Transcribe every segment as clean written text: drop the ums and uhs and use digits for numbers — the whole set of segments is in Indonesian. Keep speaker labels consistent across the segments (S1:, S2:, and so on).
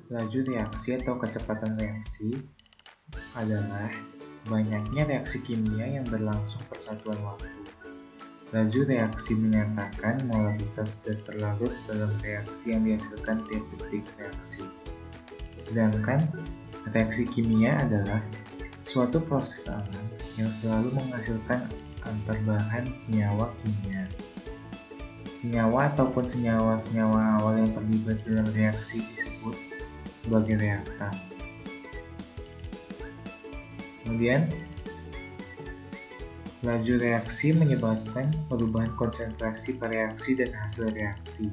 S1: Laju reaksi atau kecepatan reaksi adalah banyaknya reaksi kimia yang berlangsung persatuan waktu. Laju reaksi menyatakan molekul zat terlarut dalam reaksi yang dihasilkan tiap detik reaksi. Sedangkan reaksi kimia adalah suatu proses alam yang selalu menghasilkan antar bahan senyawa kimia. Senyawa ataupun senyawa-senyawa awal yang terlibat dalam reaksi disebut sebagai reaktan. Kemudian, laju reaksi menyebabkan perubahan konsentrasi per reaksi dan hasil reaksi.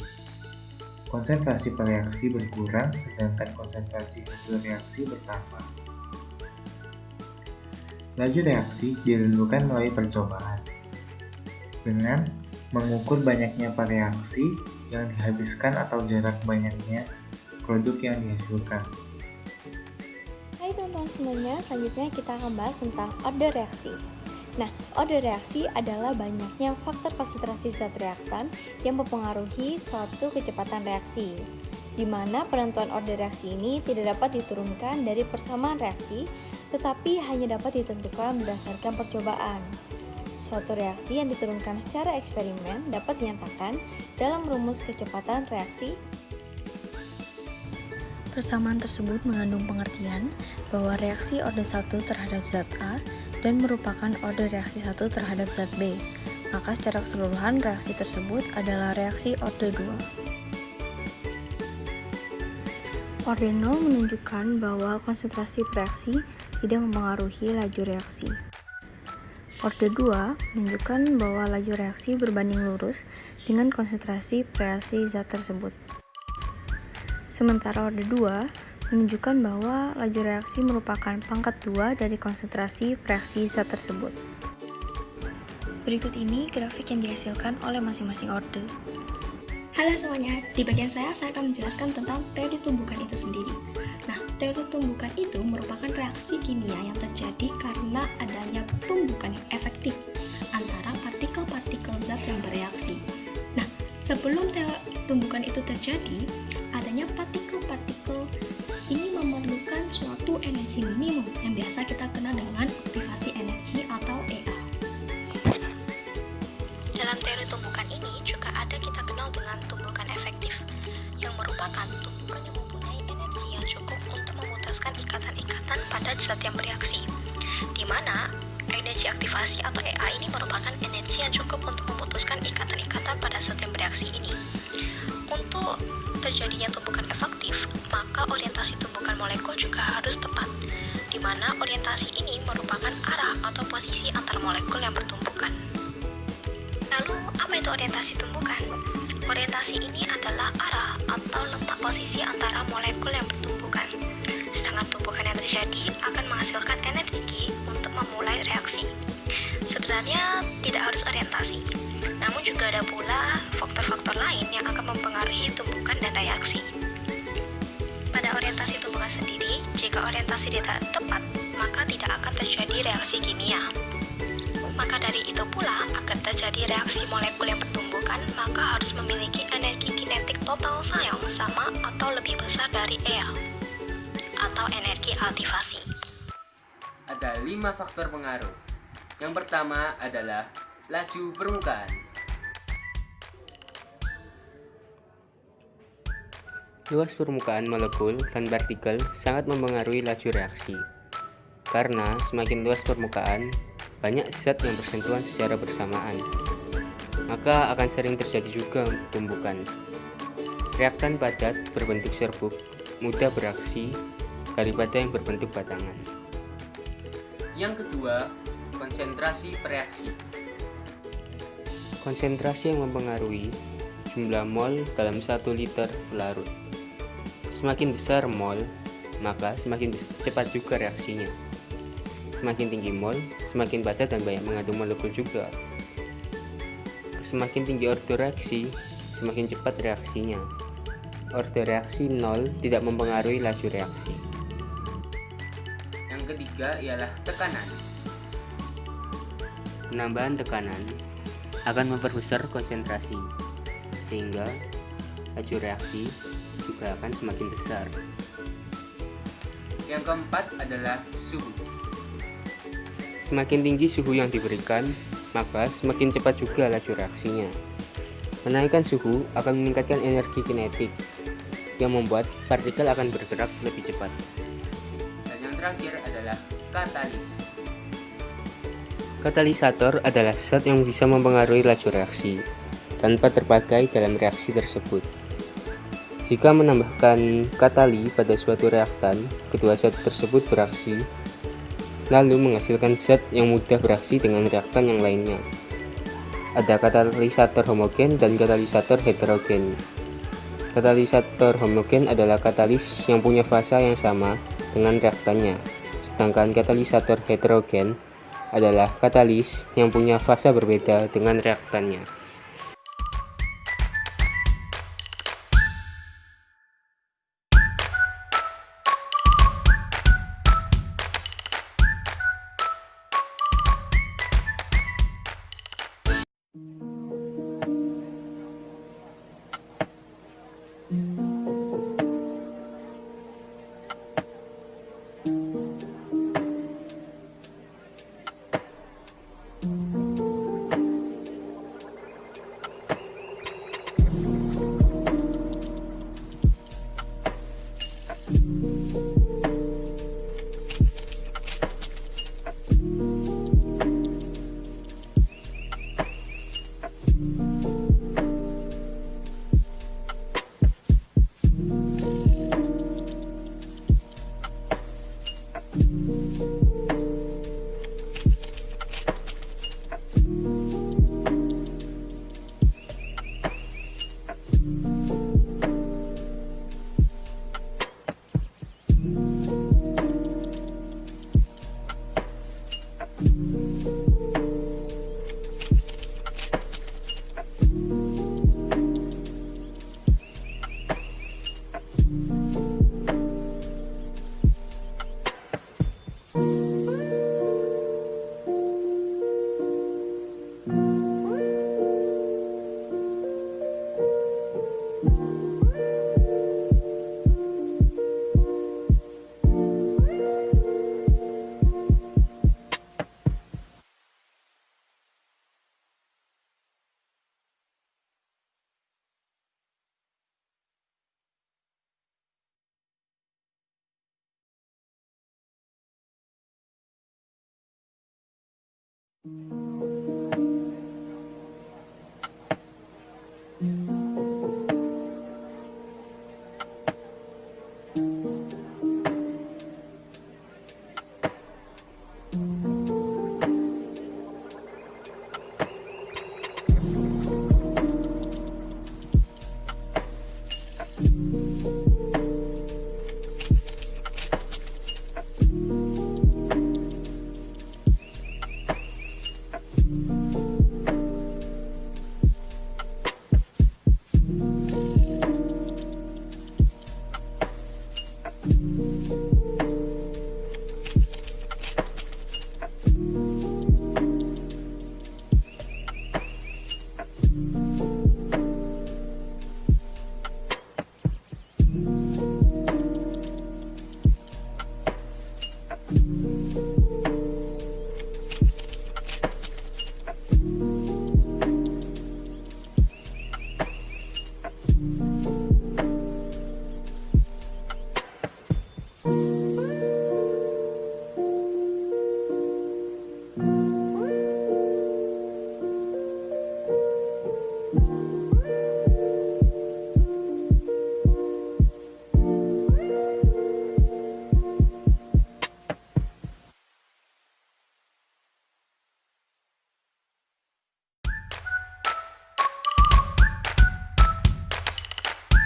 S1: Konsentrasi per reaksi berkurang, sedangkan konsentrasi hasil reaksi bertambah. Laju reaksi ditentukan melalui percobaan dengan mengukur banyaknya per reaksi yang dihabiskan atau jarak banyaknya produk yang dihasilkan.
S2: Hai teman-teman semuanya, selanjutnya kita akan bahas tentang order reaksi. Nah, order reaksi adalah banyaknya faktor konsentrasi zat reaktan yang mempengaruhi suatu kecepatan reaksi, di mana penentuan order reaksi ini tidak dapat diturunkan dari persamaan reaksi, tetapi hanya dapat ditentukan berdasarkan percobaan. Suatu reaksi yang diturunkan secara eksperimen dapat dinyatakan dalam rumus kecepatan reaksi. Persamaan tersebut mengandung pengertian bahwa reaksi order 1 terhadap zat A dan merupakan order reaksi 1 terhadap zat B. Maka secara keseluruhan reaksi tersebut adalah reaksi order 2. Order 0 menunjukkan bahwa konsentrasi reaksi tidak mempengaruhi laju reaksi. Order 2 menunjukkan bahwa laju reaksi berbanding lurus dengan konsentrasi reaksi zat tersebut. Sementara order 2 menunjukkan bahwa laju reaksi merupakan pangkat 2 dari konsentrasi reaksi zat tersebut. Berikut ini grafik yang dihasilkan oleh masing-masing order.
S3: Halo semuanya, di bagian saya akan menjelaskan tentang teori tumbukan itu sendiri. Nah, teori tumbukan itu merupakan reaksi kimia yang terjadi karena adanya tumbukan yang efektif antara partikel-partikel zat yang bereaksi. Nah, sebelum tumbukan itu terjadi, adanya partikel-partikel ini memerlukan suatu energi minimum yang biasa kita kenal dengan aktivasi energi atau EA. Dalam teori tumbukan ini juga ada kita kenal dengan tumbukan efektif, yang merupakan tumbukan yang mempunyai energi yang cukup untuk memutuskan ikatan-ikatan pada zat yang bereaksi, di mana energi aktivasi atau EA ini merupakan energi yang cukup untuk memutuskan ikatan-ikatan pada zat yang bereaksi ini. Untuk terjadinya tumbukan efektif, maka orientasi tumbukan molekul juga harus tepat, di mana orientasi ini merupakan arah atau posisi antar molekul yang bertumbukan. Lalu, apa itu orientasi tumbukan? Orientasi ini adalah arah atau letak posisi antara molekul yang bertumbukan. Sedangkan tumbukan yang terjadi akan menghasilkan energi untuk memulai reaksi. Sebenarnya tidak harus orientasi, namun juga ada pula faktor-faktor lain yang akan mempengaruhi tumbukan dan reaksi. Pada orientasi tumbukan sendiri, jika orientasi tidak tepat, maka tidak akan terjadi reaksi kimia. Maka dari itu pula, agar terjadi reaksi molekul yang bertumbukan, maka harus memiliki energi kinetik total yang sama atau lebih besar dari EA, atau energi aktivasi.
S4: Ada 5 faktor pengaruh. Yang pertama adalah laju permukaan. Luas permukaan molekul dan partikel sangat mempengaruhi laju reaksi. Karena semakin luas permukaan, banyak zat yang bersentuhan secara bersamaan, maka akan sering terjadi juga tumbukan. Reaktan padat berbentuk serbuk mudah bereaksi daripada yang berbentuk batangan. Yang kedua, konsentrasi reaksi. Konsentrasi yang mempengaruhi jumlah mol dalam 1 liter pelarut. Semakin besar mol, maka semakin cepat juga reaksinya. Semakin tinggi mol, semakin padat dan banyak mengandung molekul juga. Semakin tinggi order reaksi, semakin cepat reaksinya. Order reaksi 0 tidak mempengaruhi laju reaksi. Yang ketiga ialah tekanan. Penambahan tekanan akan memperbesar konsentrasi, sehingga laju reaksi juga akan semakin besar. Yang keempat adalah suhu. Semakin tinggi suhu yang diberikan, maka semakin cepat juga laju reaksinya. Menaikkan suhu akan meningkatkan energi kinetik, yang membuat partikel akan bergerak lebih cepat. Dan yang terakhir adalah katalis. Katalisator adalah zat yang bisa mempengaruhi laju reaksi, tanpa terpakai dalam reaksi tersebut. Jika menambahkan katali pada suatu reaktan, kedua zat tersebut beraksi, lalu menghasilkan zat yang mudah bereaksi dengan reaktan yang lainnya. Ada katalisator homogen dan katalisator heterogen. Katalisator homogen adalah katalis yang punya fasa yang sama dengan reaktannya, sedangkan katalisator heterogen adalah katalis yang punya fasa berbeda dengan reaktannya.